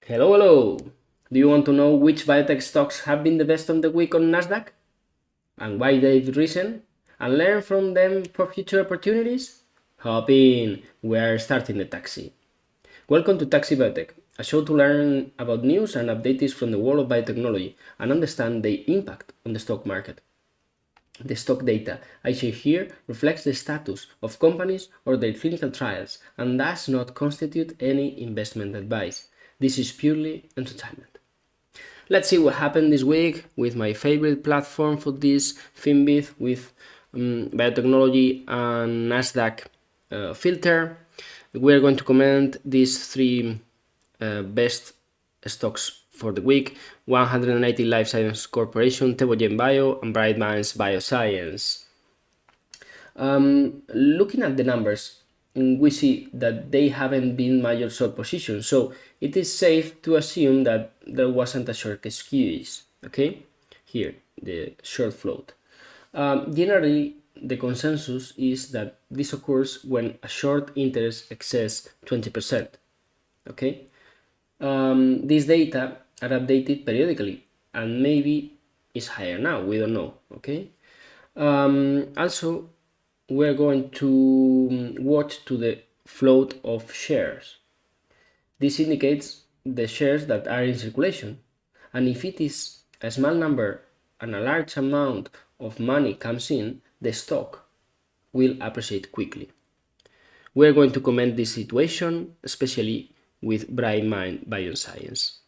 Hello, hello! Do you want to know which biotech stocks have been the best of the week on Nasdaq? And why they've risen? And learn from them for future opportunities? Hop in, we're starting the taxi. Welcome to Taxi Biotech, a show to learn about news and updates from the world of biotechnology and understand the impact on the stock market. The stock data I share here reflects the status of companies or their clinical trials and does not constitute any investment advice. This is purely entertainment. Let's see what happened this week with my favorite platform for this, Finbit, with biotechnology and Nasdaq filter. We're going to comment these three best stocks for the week: 180 Life Science Corporation, TVGN Bio, and Bright Minds Bioscience. Looking at the numbers, we see that they haven't been major short positions, so it is safe to assume that there wasn't a short squeeze. Okay, here the short float. Generally, the consensus is that this occurs when a short interest exceeds 20%. Okay, these data are updated periodically, and maybe it's higher now. We don't know. Okay. Also, we're going to watch to the float of shares. This indicates the shares that are in circulation, and if it is a small number and a large amount of money comes in, the stock will appreciate quickly. We're going to comment this situation, especially with Bright Mind Bioscience,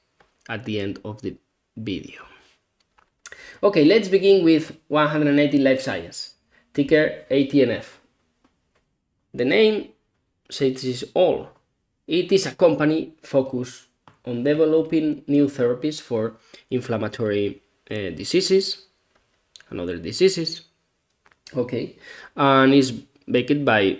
at the end of the video. Okay, let's begin with 180 Life Science, ticker ATNF. The name says it all. It is a company focused on developing new therapies for inflammatory diseases and other diseases. Okay, and is backed by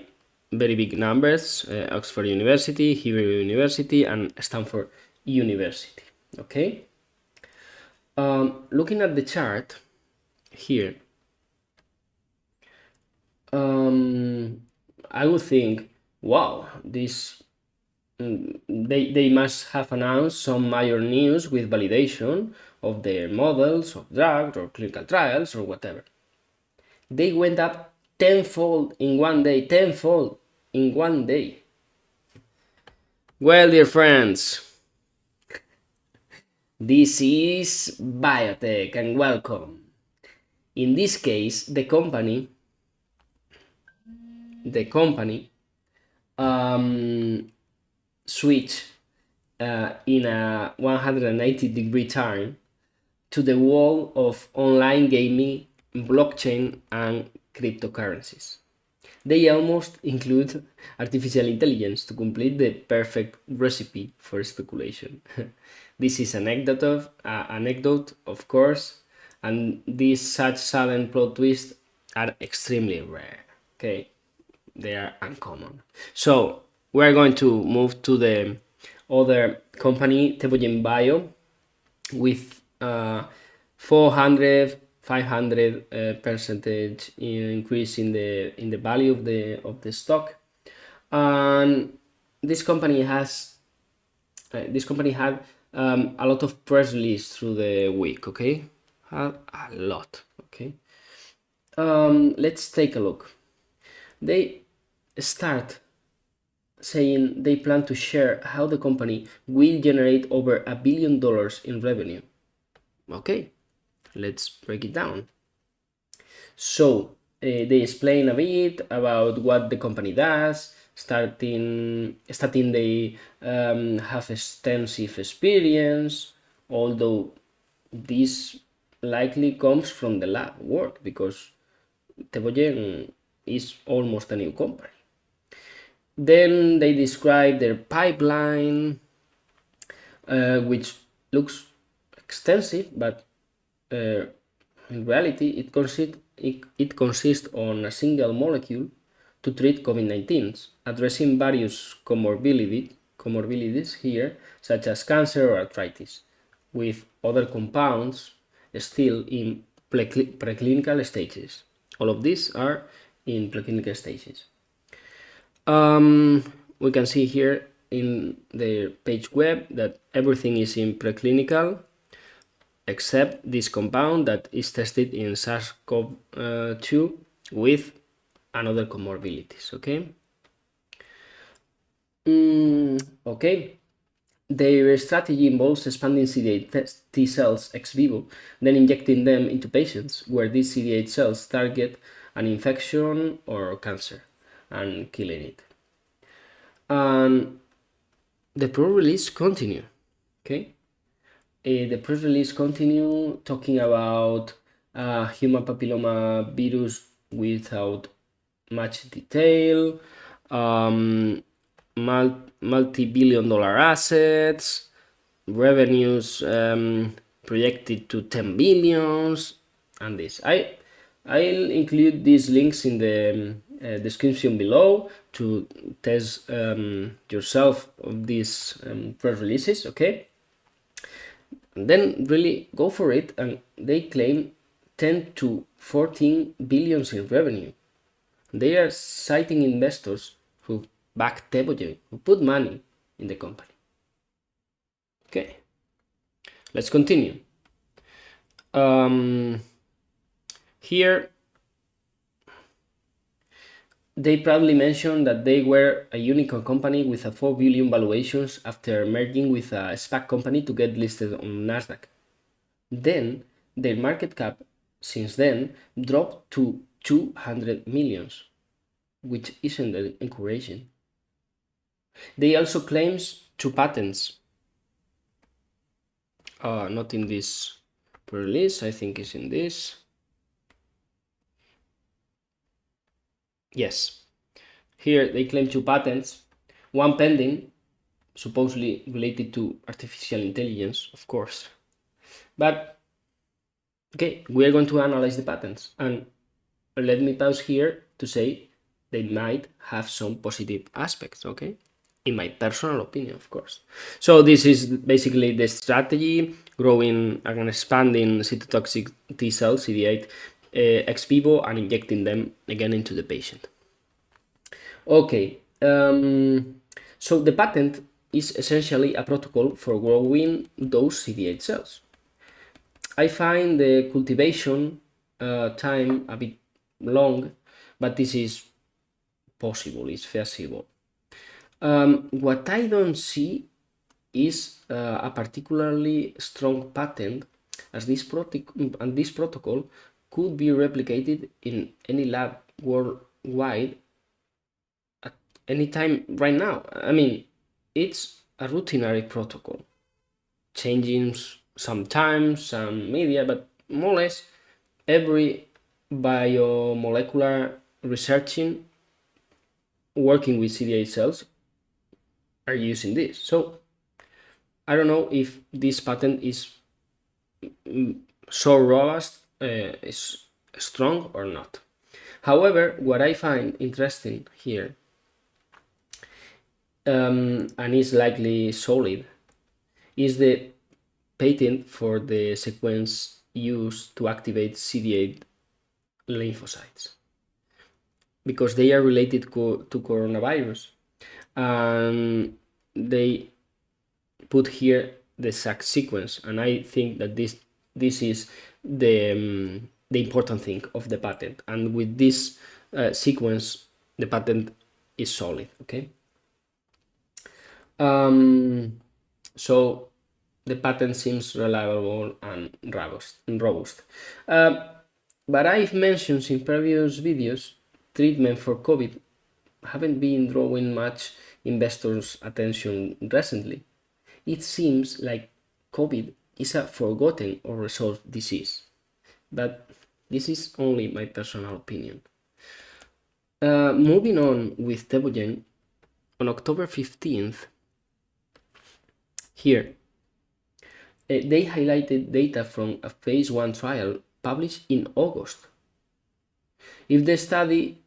very big numbers: Oxford University, Hebrew University, and Stanford University. Okay. Looking at the chart here, I would think, wow, this they must have announced some major news with validation of their models of drugs or clinical trials or whatever. They went up tenfold in one day, tenfold in one day. Well, dear friends, this is Biotech and welcome. In this case, the company switch in a 180-degree turn to the world of online gaming, blockchain, and cryptocurrencies. They almost include artificial intelligence to complete the perfect recipe for speculation. This is an anecdote, of course, and these such sudden plot twists are extremely rare. Okay, they are uncommon. So we're going to move to the other company, TVGN Bio, with 400 500 percentage increase in the value of the stock, and this company had a lot of press release through the week. Okay, a lot. Okay, let's take a look. They start saying they plan to share how the company will generate over $1 billion in revenue. Okay, let's break it down. So they explain a bit about what the company does. Starting they have extensive experience, although this likely comes from the lab work because TVGN is almost a new company. Then they describe their pipeline, which looks extensive, but in reality it consists on a single molecule to treat COVID-19, addressing various comorbidities here, such as cancer or arthritis, with other compounds still in preclinical stages. All of these are in preclinical stages. We can see here in their page web that everything is in preclinical except this compound that is tested in SARS-CoV-2 with another comorbidities. Okay. Okay. Their strategy involves expanding CD8 T cells ex vivo, then injecting them into patients where these CD8 cells target an infection or cancer and killing it. And the press release continue. Okay. The press release continue talking about human papilloma virus without much detail, multi-billion-dollar assets, revenues projected to 10 billions, and this. I'll include these links in the description below to test yourself of these press releases. Okay. And then really go for it, and they claim 10 to 14 billions in revenue. They are citing investors who back TVGN, who put money in the company. Okay, let's continue. Here, they proudly mentioned that they were a unicorn company with a 4 billion valuations after merging with a SPAC company to get listed on nasdaq. Then their market cap since then dropped to 200 millions, which isn't encouraging. They also claims 2 patents. Not in this release, I think it's in this. Yes. Here they claim 2 patents, one pending, supposedly related to artificial intelligence, of course. But, okay, we are going to analyze the patents. And let me pause here to say they might have some positive aspects, okay? In my personal opinion, of course. So this is basically the strategy, growing and expanding cytotoxic T cells, CD8, ex vivo, and injecting them again into the patient. Okay, so the patent is essentially a protocol for growing those CD8 cells. I find the cultivation time a bit long, but this is possible, it's feasible. What I don't see is a particularly strong patent, as this protocol could be replicated in any lab worldwide at any time right now. I mean, it's a routinary protocol, changing sometimes some media, but more or less every biomolecular researching working with CD8 cells are using this. So I don't know if this patent is so robust, is strong or not. However, what I find interesting here, and is likely solid, is the patent for the sequence used to activate CD8 lymphocytes, because they are related to coronavirus, and they put here the exact sequence, and I think that this is the important thing of the patent, and with this sequence the patent is solid. Okay, so the patent seems reliable and robust. But I've mentioned in previous videos, treatment for COVID haven't been drawing much investors' attention recently. It seems like COVID is a forgotten or resolved disease, but this is only my personal opinion. Moving on with TVGN, on October 15th, here, they highlighted data from a phase 1 trial published in August. If the study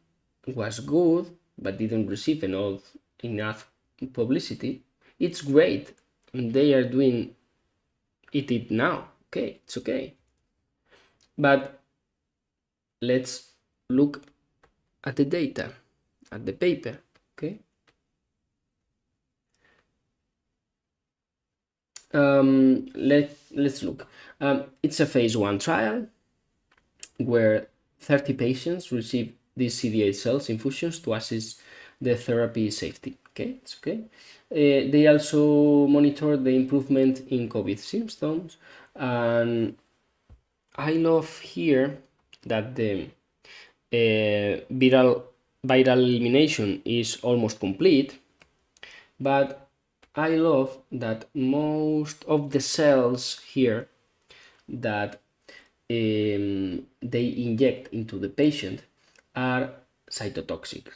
was good but didn't receive enough publicity, it's great. They are doing it now. Okay, it's okay. But let's look at the data, at the paper. Okay. Let's look. It's a phase 1 trial where 30 patients receive these CD8 cells infusions to assess the therapy safety. Okay, it's okay. They also monitor the improvement in COVID symptoms, and I love here that the viral elimination is almost complete, but I love that most of the cells here that they inject into the patient are cytotoxic,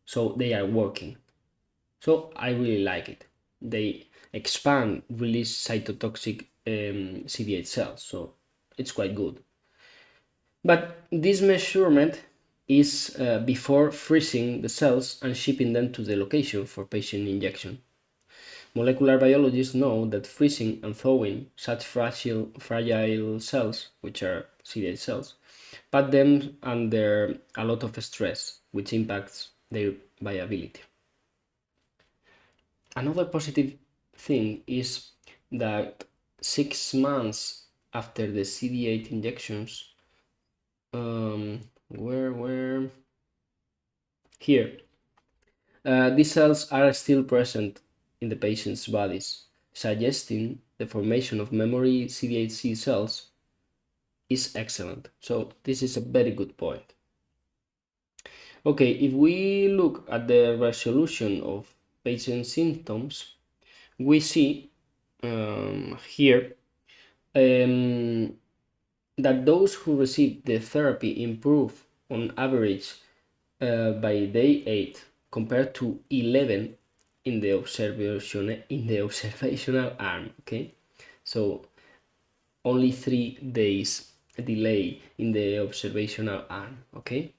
so they are working. So I really like it. They expand, release cytotoxic CD8 cells, so it's quite good. But this measurement is before freezing the cells and shipping them to the location for patient injection. Molecular biologists know that freezing and thawing such fragile cells, which are CD8 cells, put them under a lot of stress, which impacts their viability. Another positive thing is that 6 months after the CD8 injections, where here, these cells are still present in the patient's bodies, suggesting the formation of memory CD8 cells is excellent. So this is a very good point. Okay, if we look at the resolution of patient symptoms, we see here that those who receive the therapy improve on average by day 8 compared to 11 in the observational arm. Okay, so only 3 days delay in the observational arm. Okay,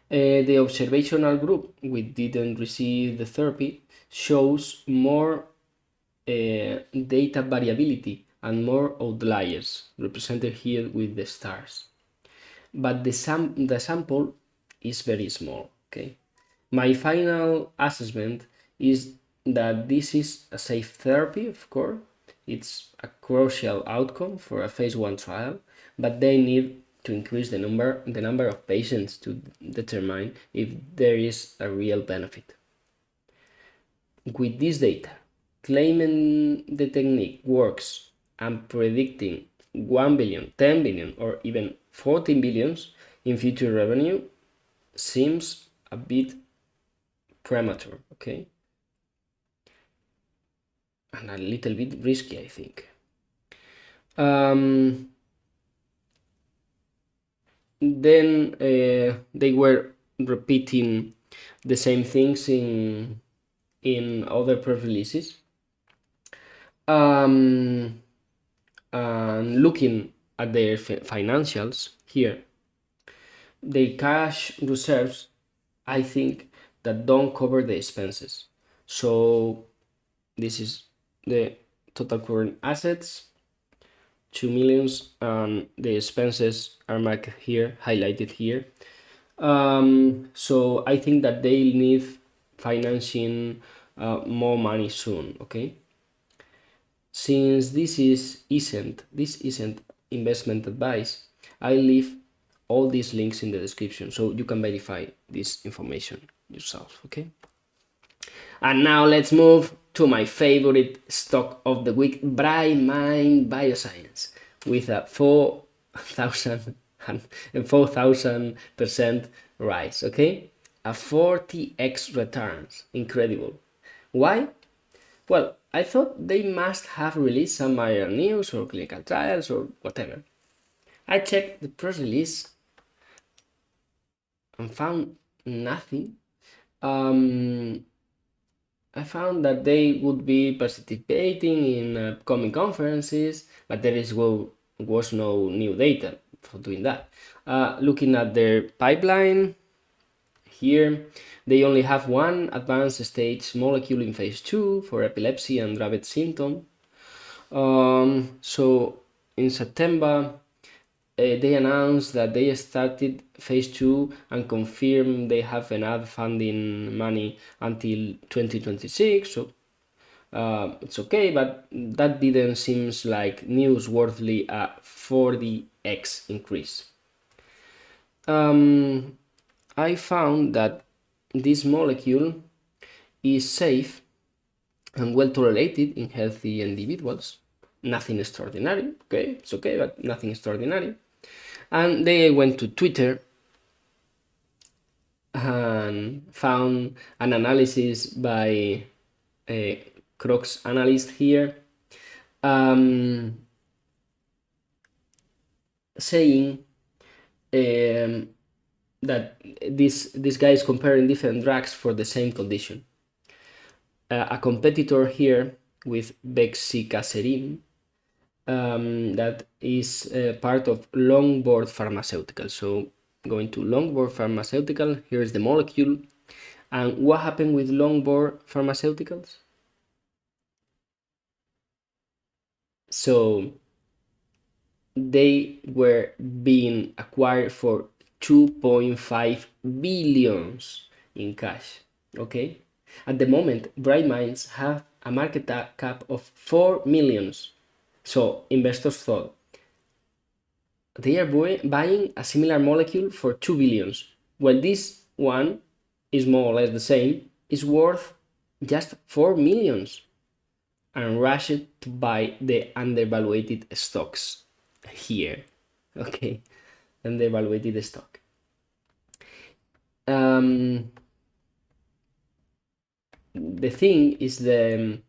the observational group which didn't receive the therapy shows more data variability and more outliers represented here with the stars, but the sample is very small. Okay, my final assessment is that this is a safe therapy. Of course, it's a crucial outcome for a phase 1 trial, but they need to increase the number of patients to determine if there is a real benefit. With this data, claiming the technique works and predicting 1 billion, 10 billion, or even 14 billions in future revenue seems a bit premature, okay? And a little bit risky, I think. Then they were repeating the same things in other press releases. And looking at their financials here, their cash reserves, I think that don't cover the expenses. So this is the total current assets, 2 millions, and the expenses are marked here, highlighted here. So I think that they need financing more money soon. Okay, since this isn't investment advice, I leave all these links in the description so you can verify this information yourself. Okay, and now let's move to my favorite stock of the week, Brightmind Bioscience, with a 4,000% rise. Okay, a 40x returns, incredible. Why? Well, I thought they must have released some minor news or clinical trials or whatever. I checked the press release and found nothing. I found that they would be participating in upcoming conferences, but was no new data for doing that. Looking at their pipeline here, they only have one advanced stage molecule in phase 2 for epilepsy and Dravet syndrome. So in September, they announced that they started phase 2 and confirmed they have enough funding money until 2026. So it's okay, but that didn't seem like newsworthy a 40x increase. I found that this molecule is safe and well tolerated in healthy individuals. Nothing extraordinary, okay, it's okay, but nothing extraordinary. And they went to Twitter and found an analysis by a Crocs analyst here, saying that this guy is comparing different drugs for the same condition. A competitor here with bexicaserin, that is part of Longboard Pharmaceutical. So going to Longboard Pharmaceutical, here's the molecule. And what happened with Longboard Pharmaceuticals? So they were being acquired for 2.5 billions in cash. Okay, at the moment Bright Minds have a market cap of 4 millions. So investors thought they are buying a similar molecule for 2 billions, while this one is more or less the same, is worth just 4 millions, and rushed to buy the undervaluated stocks here. Okay, undervaluated stock. The thing is that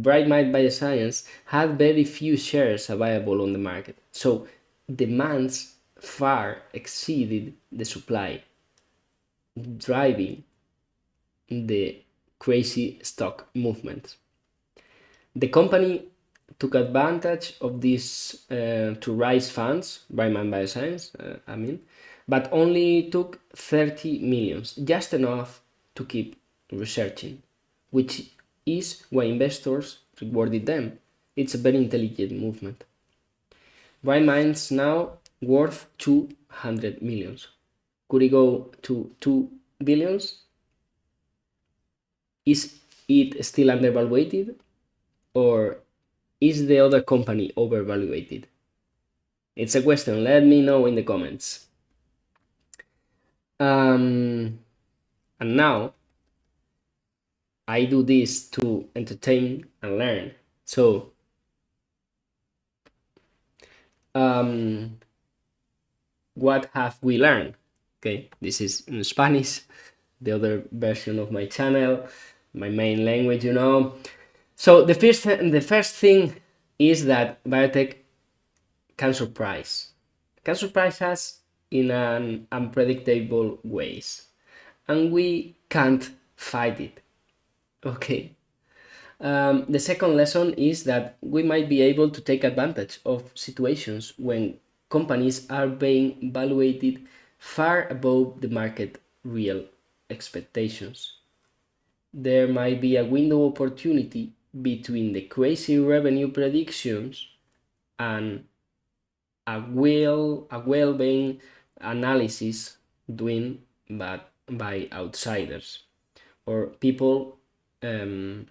Bright Mind Bioscience had very few shares available on the market, so demands far exceeded the supply, driving the crazy stock movement. The company took advantage of this to raise funds, Bright Mind Bioscience, but only took 30 millions, just enough to keep researching, which is why investors rewarded them. It's a very intelligent movement. Bright Minds now worth 200 millions. Could it go to 2 billions? Is it still undervaluated, or is the other company overvaluated? It's a question. Let me know in the comments. And now I do this to entertain and learn. So what have we learned? Okay, this is in Spanish, the other version of my channel, my main language, you know. So the first thing is that biotech can surprise us in an unpredictable ways, and we can't fight it. Okay. The second lesson is that we might be able to take advantage of situations when companies are being evaluated far above the market real expectations. There might be a window opportunity between the crazy revenue predictions and a well-being analysis done by outsiders or people or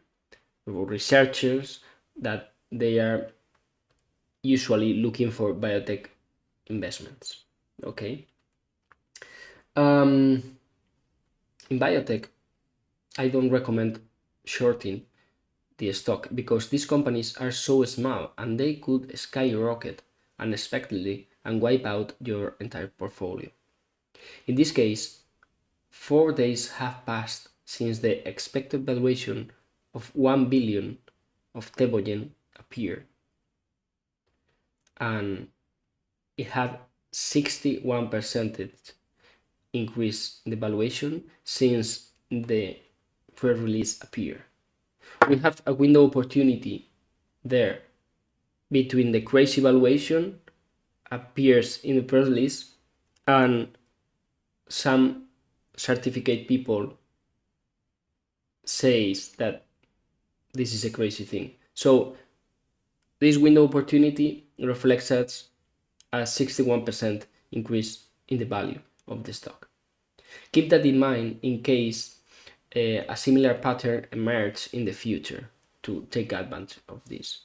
researchers that they are usually looking for biotech investments. Okay. In biotech, I don't recommend shorting the stock because these companies are so small and they could skyrocket unexpectedly and wipe out your entire portfolio. In this case, 4 days have passed since the expected valuation of 1 billion of TVGN appeared, and it had 61% increase in the valuation since the press release appeared. We have a window opportunity there between the crazy valuation appears in the press release and some certificate people says that this is a crazy thing. So this window opportunity reflects as a 61% increase in the value of the stock. Keep that in mind in case a similar pattern emerge in the future to take advantage of this.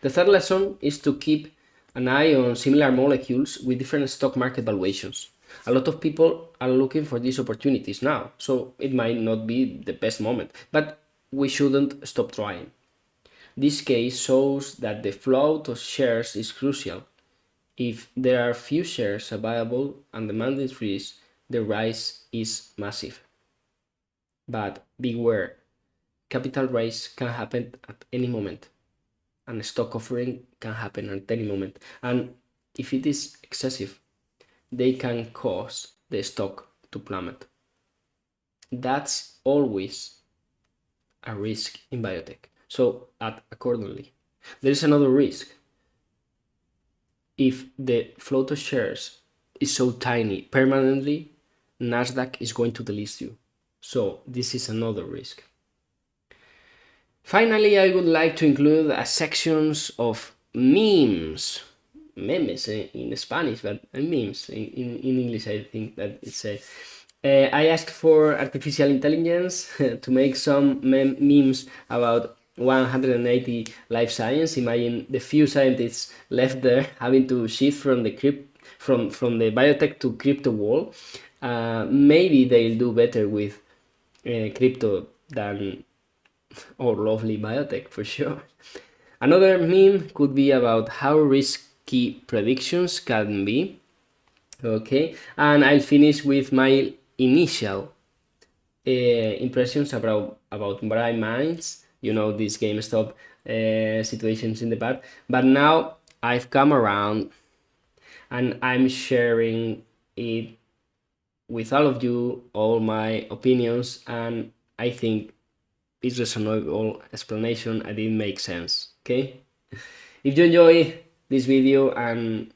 The third lesson is to keep an eye on similar molecules with different stock market valuations. A lot of people are looking for these opportunities now, so it might not be the best moment, but we shouldn't stop trying. This case shows that the float of shares is crucial. If there are few shares available and demand increases, the rise is massive. But beware, capital raise can happen at any moment, and stock offering can happen at any moment. And if it is excessive, they can cause the stock to plummet. That's always a risk in biotech. So act accordingly. There is another risk. If the float of shares is so tiny permanently, Nasdaq is going to delist you. So this is another risk. Finally, I would like to include a sections of memes in Spanish, but memes in English. I think that it's a. I asked for artificial intelligence to make some memes about 180 life science. Imagine the few scientists left there having to shift from the from the biotech to crypto world. Maybe they'll do better with crypto than or lovely biotech for sure. Another meme could be about how risky predictions can be. Okay, and I'll finish with my initial impressions about Bright Minds. You know, these GameStop situations in the past, but now I've come around and I'm sharing it with all of you, all my opinions, and I think it's reasonable explanation and it makes sense. Okay, if you enjoy this video and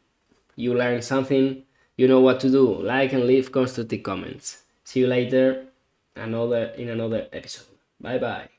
you learn something, you know what to do. Like and leave constructive comments. See you later in another episode. Bye bye.